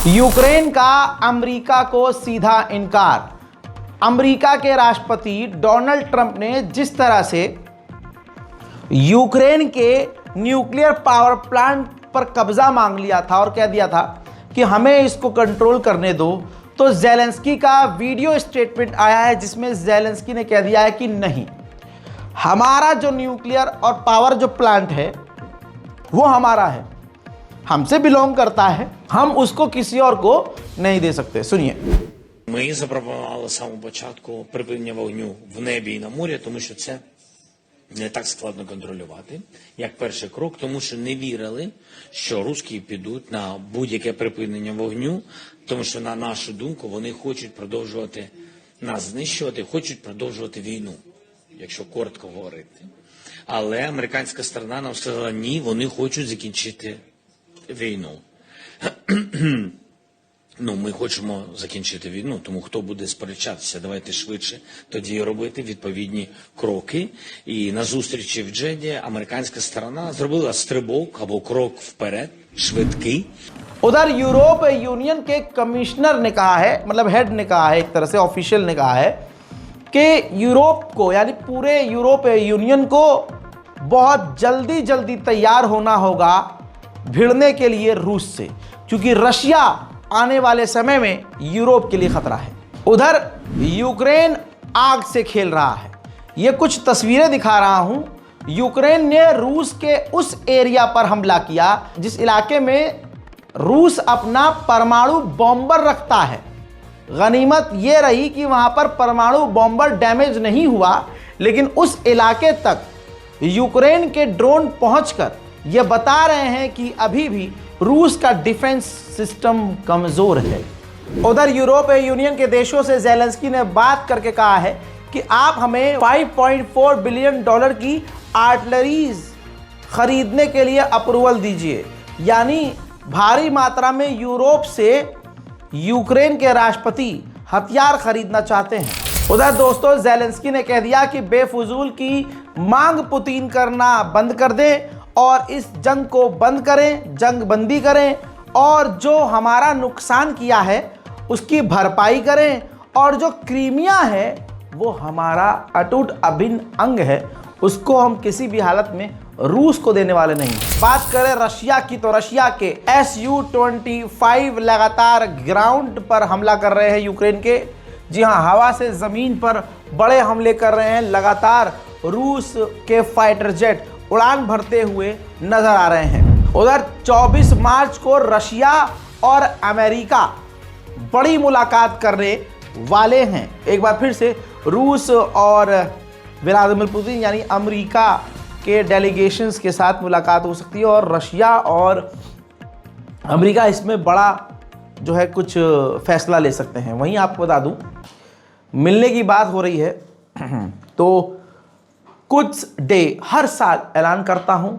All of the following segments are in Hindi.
यूक्रेन का अमेरिका को सीधा इनकार। अमेरिका के राष्ट्रपति डोनाल्ड ट्रंप ने जिस तरह से यूक्रेन के न्यूक्लियर पावर प्लांट पर कब्जा मांग लिया था और कह दिया था कि हमें इसको कंट्रोल करने दो, तो ज़ेलेंस्की का वीडियो स्टेटमेंट आया है जिसमें ज़ेलेंस्की ने कह दिया है कि नहीं, हमारा जो न्यूक्लियर और पावर जो प्लांट है वो हमारा है, हमसे बिलोंग करता है, हम उसको किसी और को नहीं दे सकते। सुनिए। Ми запропонували з самого початку припинення вогню в небі і на морі, тому що це не так складно контролювати, як перший крок, тому що не вірили, що русські підуть на будь-яке припинення вогню, тому що, на нашу думку, вони хочуть продовжувати нас знищувати, хочуть продовжувати війну, якщо коротко говорити. Але американська сторона нам сказала, ні, вони хочуть закінчити війну. Ми хочемо закінчити війну, тому хто буде сперечатися, давайте швидше тоді робити відповідні кроки. І на зустрічі в Джеді американська сторона зробила стрибок або крок вперед, швидкий. उधर यूरोप यूनियन के कमिश्नर ने कहा है, मतलब हेड ने कहा है, एक तरह से ऑफिशियल ने कहा है कि यूरोप को, यानी पूरे यूरोप यूनियन को बहुत जल्दी तैयार होना होगा भिड़ने के लिए रूस से, क्योंकि रशिया आने वाले समय में यूरोप के लिए खतरा है। उधर यूक्रेन आग से खेल रहा है। ये कुछ तस्वीरें दिखा रहा हूं। यूक्रेन ने रूस के उस एरिया पर हमला किया जिस इलाके में रूस अपना परमाणु बॉम्बर रखता है। गनीमत ये रही कि वहां पर परमाणु बॉम्बर डैमेज नहीं हुआ, लेकिन उस इलाके तक यूक्रेन के ड्रोन पहुंचकर ये बता रहे हैं कि अभी भी रूस का डिफेंस सिस्टम कमज़ोर है। उधर यूरोपीय यूनियन के देशों से ज़ेलेंस्की ने बात करके कहा है कि आप हमें $5.4 बिलियन की आर्टिलरीज खरीदने के लिए अप्रूवल दीजिए, यानी भारी मात्रा में यूरोप से यूक्रेन के राष्ट्रपति हथियार खरीदना चाहते हैं। उधर दोस्तों ज़ेलेंस्की ने कह दिया कि बेफजूल की मांग पुतिन करना बंद कर दें और इस जंग को बंद करें, जंग बंदी करें, और जो हमारा नुकसान किया है उसकी भरपाई करें, और जो क्रीमिया है वो हमारा अटूट अभिन्न अंग है, उसको हम किसी भी हालत में रूस को देने वाले नहीं। बात करें रशिया की, तो रशिया के Su-25 लगातार ग्राउंड पर हमला कर रहे हैं यूक्रेन के। जी हाँ, हवा से ज़मीन पर बड़े हमले कर रहे हैं। लगातार रूस के फाइटर जेट उड़ान भरते हुए नजर आ रहे हैं। उधर 24 मार्च को रशिया और अमेरिका बड़ी मुलाकात करने वाले हैं। एक बार फिर से रूस और व्लादिमीर पुतिन यानी अमेरिका के डेलीगेशंस के साथ मुलाकात हो सकती है, और रशिया और अमेरिका इसमें बड़ा जो है कुछ फैसला ले सकते हैं। वहीं आपको बता दूं, मिलने की बात हो रही है तो कुछ डे हर साल ऐलान करता हूं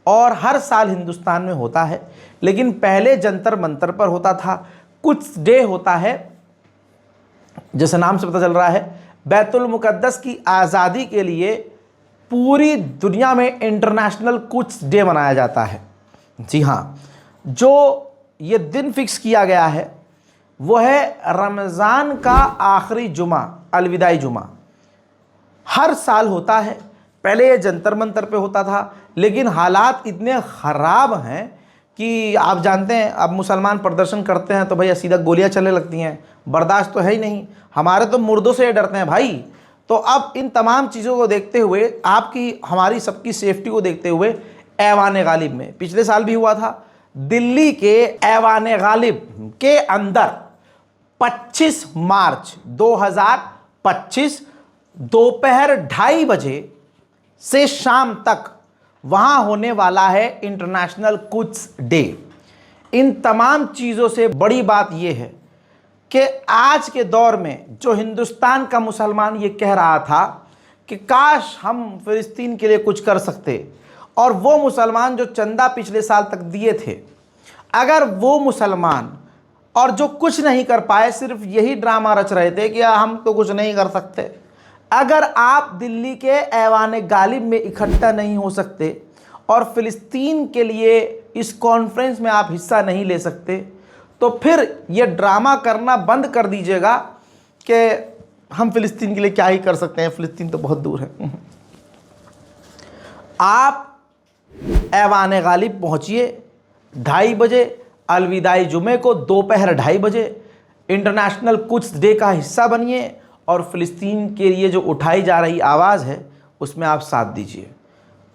और हर साल हिंदुस्तान में होता है, लेकिन पहले जंतर मंतर पर होता था। कुछ डे होता है, जैसे नाम से पता चल रहा है, बैतुल मुकद्दस की आज़ादी के लिए पूरी दुनिया में इंटरनेशनल कुछ डे मनाया जाता है। जी हाँ, जो ये दिन फिक्स किया गया है वो है रमज़ान का आखिरी जुमा, अलविदाई जुमा। हर साल होता है। पहले ये जंतर मंतर पे होता था, लेकिन हालात इतने ख़राब हैं कि आप जानते हैं, अब मुसलमान प्रदर्शन करते हैं तो भैया सीधा गोलियां चलने लगती हैं। बर्दाश्त तो है ही नहीं, हमारे तो मुर्दों से डरते हैं भाई। तो अब इन तमाम चीज़ों को देखते हुए, आपकी हमारी सबकी सेफ्टी को देखते हुए, ऐवान गालिब में पिछले साल भी हुआ था, दिल्ली के ऐवान गालिब के अंदर 25 मार्च 2025 दोपहर 2:30 बजे से शाम तक वहां होने वाला है इंटरनेशनल कुड्स डे। इन तमाम चीज़ों से बड़ी बात यह है कि आज के दौर में जो हिंदुस्तान का मुसलमान ये कह रहा था कि काश हम फ़िलिस्तीन के लिए कुछ कर सकते, और वो मुसलमान जो चंदा पिछले साल तक दिए थे, अगर वो मुसलमान और जो कुछ नहीं कर पाए, सिर्फ यही ड्रामा रच रहे थे कि हम तो कुछ नहीं कर सकते, अगर आप दिल्ली के ऐवान गालिब में इकट्ठा नहीं हो सकते और फ़िलिस्तीन के लिए इस कॉन्फ्रेंस में आप हिस्सा नहीं ले सकते, तो फिर ये ड्रामा करना बंद कर दीजिएगा कि हम फिलिस्तीन के लिए क्या ही कर सकते हैं, फिलिस्तीन तो बहुत दूर है। आप ऐवान गालिब पहुंचिए 2:30 बजे, अलविदाई जुमे को दोपहर 2:30 बजे इंटरनेशनल कुद्स डे का हिस्सा बनिए और फ़िलिस्तीन के लिए जो उठाई जा रही आवाज़ है उसमें आप साथ दीजिए।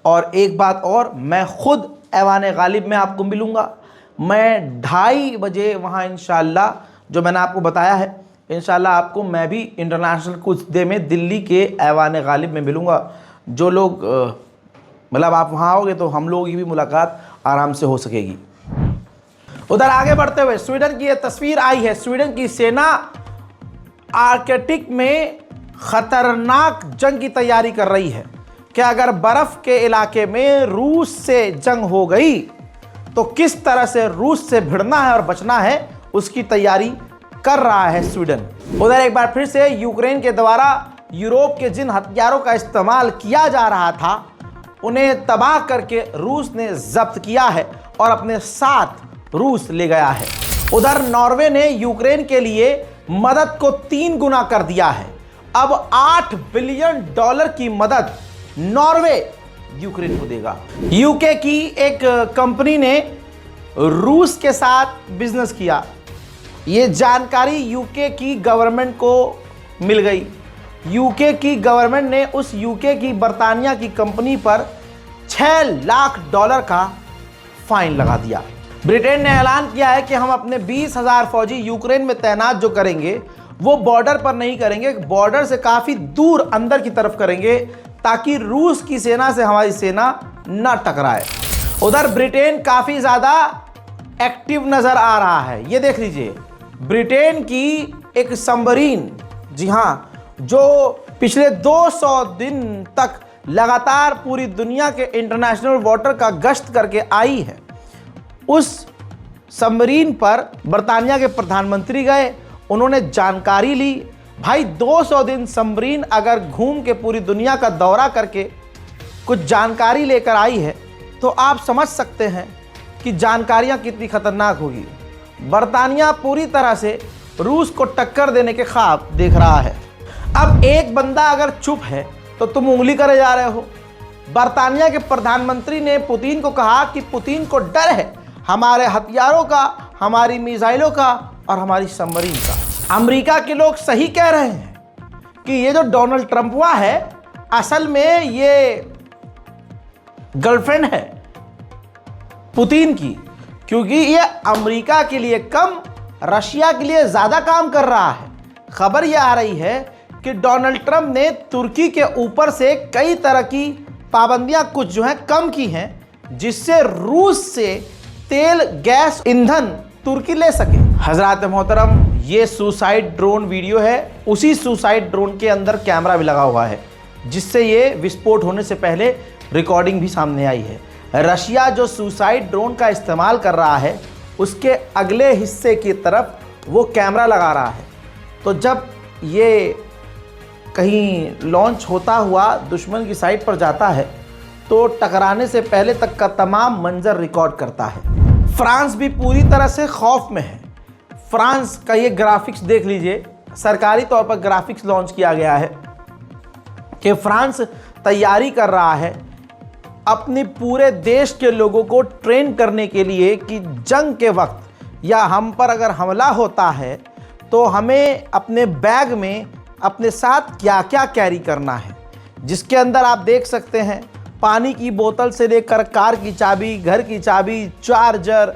और एक बात और, मैं ख़ुद ऐवान गालिब में आपको मिलूँगा। मैं 2:30 बजे वहाँ इंशाअल्लाह, जो मैंने आपको बताया है, इंशाअल्लाह आपको मैं भी इंटरनेशनल कुद्स डे में दिल्ली के ऐवान गालिब में मिलूँगा। जो लोग मतलब आप वहाँ आओगे तो हम लोगों की भी मुलाकात आराम से हो सकेगी। उधर आगे बढ़ते हुए स्वीडन की ये तस्वीर आई है। स्वीडन की सेना आर्कटिक में खतरनाक जंग की तैयारी कर रही है कि अगर बर्फ के इलाके में रूस से जंग हो गई तो किस तरह से रूस से भिड़ना है और बचना है, उसकी तैयारी कर रहा है स्वीडन। उधर एक बार फिर से यूक्रेन के द्वारा यूरोप के जिन हथियारों का इस्तेमाल किया जा रहा था उन्हें तबाह करके रूस ने जब्त किया है और अपने साथ रूस ले गया है। उधर नॉर्वे ने यूक्रेन के लिए मदद को 3 गुना कर दिया है। अब $8 बिलियन की मदद नॉर्वे यूक्रेन को देगा। यूके की एक कंपनी ने रूस के साथ बिजनेस किया। ये जानकारी यूके की गवर्नमेंट को मिल गई। यूके की गवर्नमेंट ने उस यूके की बरतानिया की कंपनी पर $6 लाख का फाइन लगा दिया। ब्रिटेन ने ऐलान किया है कि हम अपने 20,000 फौजी यूक्रेन में तैनात जो करेंगे वो बॉर्डर पर नहीं करेंगे, बॉर्डर से काफ़ी दूर अंदर की तरफ करेंगे ताकि रूस की सेना से हमारी सेना न टकराए। उधर ब्रिटेन काफ़ी ज़्यादा एक्टिव नज़र आ रहा है। ये देख लीजिए, ब्रिटेन की एक सबमरीन, जी हाँ, जो पिछले 200 दिन तक लगातार पूरी दुनिया के इंटरनेशनल वाटर का गश्त करके आई है, उस सबमरीन पर बरतानिया के प्रधानमंत्री गए, उन्होंने जानकारी ली। भाई 200 दिन सबमरीन अगर घूम के पूरी दुनिया का दौरा करके कुछ जानकारी लेकर आई है तो आप समझ सकते हैं कि जानकारियां कितनी खतरनाक होगी। बरतानिया पूरी तरह से रूस को टक्कर देने के ख्वाब देख रहा है। अब एक बंदा अगर चुप है तो तुम उंगली करे जा रहे हो। बरतानिया के प्रधानमंत्री ने पुतिन को कहा कि पुतिन को डर है हमारे हथियारों का, हमारी मिसाइलों का और हमारी सबमरीन का। अमेरिका के लोग सही कह रहे हैं कि ये जो डोनाल्ड ट्रंप हुआ है असल में ये गर्लफ्रेंड है पुतिन की, क्योंकि ये अमेरिका के लिए कम, रशिया के लिए ज़्यादा काम कर रहा है। खबर ये आ रही है कि डोनाल्ड ट्रंप ने तुर्की के ऊपर से कई तरह की पाबंदियां कुछ जो हैं कम की हैं, जिससे रूस से तेल, गैस, ईंधन तुर्की ले सके। हजरात मोहतरम, ये सुसाइड ड्रोन वीडियो है। उसी सुसाइड ड्रोन के अंदर कैमरा भी लगा हुआ है जिससे ये विस्फोट होने से पहले रिकॉर्डिंग भी सामने आई है। रशिया जो सुसाइड ड्रोन का इस्तेमाल कर रहा है उसके अगले हिस्से की तरफ वो कैमरा लगा रहा है, तो जब ये कहीं लॉन्च होता हुआ दुश्मन की साइड पर जाता है तो टकराने से पहले तक का तमाम मंजर रिकॉर्ड करता है। फ्रांस भी पूरी तरह से खौफ में है। फ्रांस का ये ग्राफिक्स देख लीजिए, सरकारी तौर पर ग्राफिक्स लॉन्च किया गया है कि फ्रांस तैयारी कर रहा है अपने पूरे देश के लोगों को ट्रेन करने के लिए कि जंग के वक्त या हम पर अगर हमला होता है तो हमें अपने बैग में अपने साथ क्या क्या कैरी करना है, जिसके अंदर आप देख सकते हैं पानी की बोतल से लेकर कार की चाबी, घर की चाबी, चार्जर,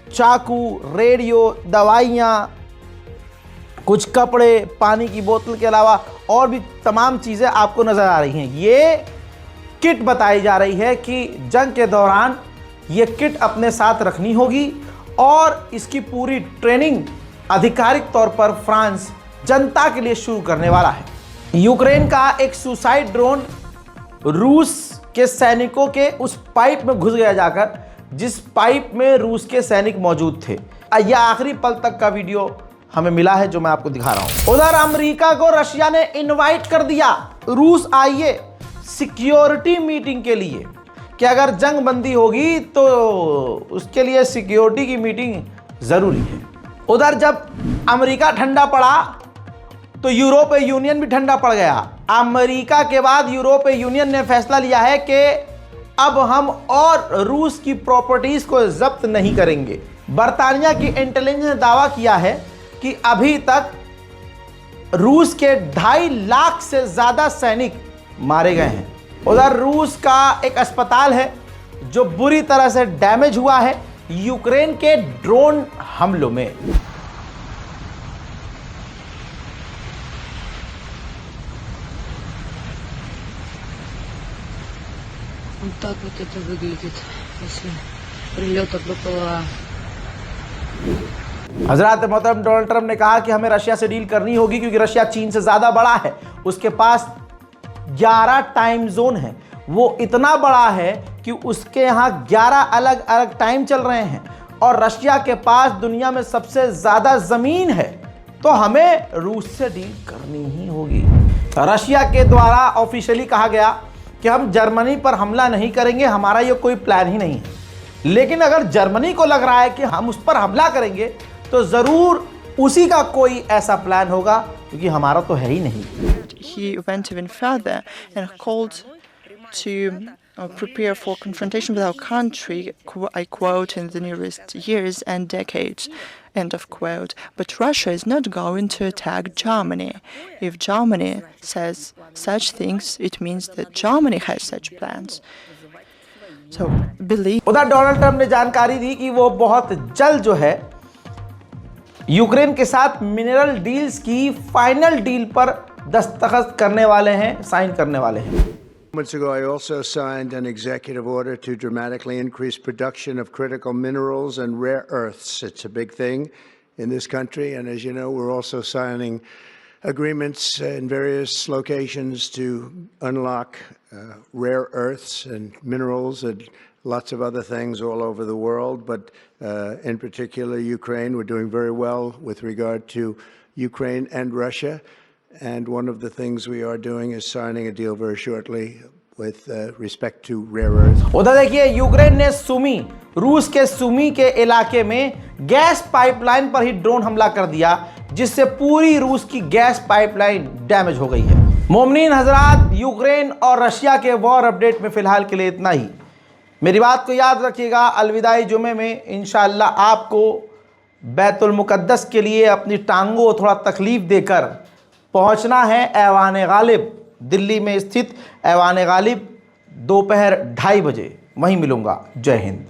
चाकू, रेडियो, दवाइयाँ, कुछ कपड़े, पानी की बोतल के अलावा और भी तमाम चीज़ें आपको नज़र आ रही हैं। ये किट बताई जा रही है कि जंग के दौरान ये किट अपने साथ रखनी होगी और इसकी पूरी ट्रेनिंग आधिकारिक तौर पर फ्रांस जनता के लिए शुरू करने वाला है। यूक्रेन का एक सुसाइड ड्रोन रूस के सैनिकों के उस पाइप में घुस गया जाकर जिस पाइप में रूस के सैनिक मौजूद थे। यह आखिरी पल तक का वीडियो हमें मिला है जो मैं आपको दिखा रहा हूं। उधर अमेरिका को रशिया ने इनवाइट कर दिया, रूस आइए सिक्योरिटी मीटिंग के लिए, कि अगर जंग बंदी होगी तो उसके लिए सिक्योरिटी की मीटिंग ज़रूरी है। उधर जब अमेरिका ठंडा पड़ा तो यूरोपीय यूनियन भी ठंडा पड़ गया। अमेरिका के बाद यूरोपीय यूनियन ने फैसला लिया है कि अब हम और रूस की प्रॉपर्टीज को जब्त नहीं करेंगे। बर्तानिया की इंटेलिजेंस ने दावा किया है कि अभी तक रूस के 2.5 लाख से ज्यादा सैनिक मारे गए हैं। उधर रूस का एक अस्पताल है जो बुरी तरह से डैमेज हुआ है यूक्रेन के ड्रोन हमलों में। Вот так вот это выглядит после прилета БПЛА. हजरत मोहतरम डोनाल्ड ट्रंप ने कहा कि हमें रशिया से डील करनी होगी क्योंकि रशिया चीन से ज्यादा बड़ा है। उसके पास 11 टाइम जोन है। वो इतना बड़ा है कि उसके यहाँ 11 अलग अलग टाइम चल रहे हैं और रशिया के पास दुनिया में सबसे ज्यादा जमीन है। तो हमें रूस से डील करनी ही होगी। रशिया के द्वारा ऑफिशियली कहा गया कि हम जर्मनी पर हमला नहीं करेंगे, हमारा ये कोई प्लान ही नहीं है। लेकिन अगर जर्मनी को लग रहा है कि हम उस पर हमला करेंगे तो जरूर उसी का कोई ऐसा प्लान होगा, क्योंकि हमारा तो है ही नहीं। He went even further and called to prepare for confrontation with our country, I quote, in the nearest years and decades, end of quote. But Russia is not going to attack Germany. If Germany says such things, it means that Germany has such plans. So, believe. उधर डोनाल्ड ट्रंप ने जानकारी दी कि वो बहुत जल्द जो है यूक्रेन के साथ मिनरल डील्स की फाइनल डील पर दस्तखत करने वाले हैं, साइन करने वाले हैं। Months ago, I also signed an executive order to dramatically increase production of critical minerals and rare earths. It's a big thing in this country, and as you know, we're also signing agreements in various locations to unlock rare earths and minerals and lots of other things all over the world, but in particular Ukraine. We're doing very well with regard to Ukraine and Russia. And one of the things we are doing is signing a deal very shortly with respect to rare earths. उधर देखिए यूक्रेन ने सुमी, रूस के सुमी के इलाके में गैस पाइपलाइन पर ही ड्रोन हमला कर दिया, जिससे पूरी रूस की गैस पाइपलाइन डैमेज हो गई है। मोमिनीन हजरात, यूक्रेन और रशिया के वॉर अपडेट में फिलहाल के लिए इतना ही। मेरी बात को याद रखिएगा, अलविदाई जुमे में इंशाअल्लाह आपको बैतुल मुकद्दस के लिए अपनी टांगों को थोड़ा तकलीफ देकर पहुंचना है ऐवान गालिब, दिल्ली में स्थित ऐवान गालिब, दोपहर 2:30 बजे। वहीं मिलूंगा। जय हिंद।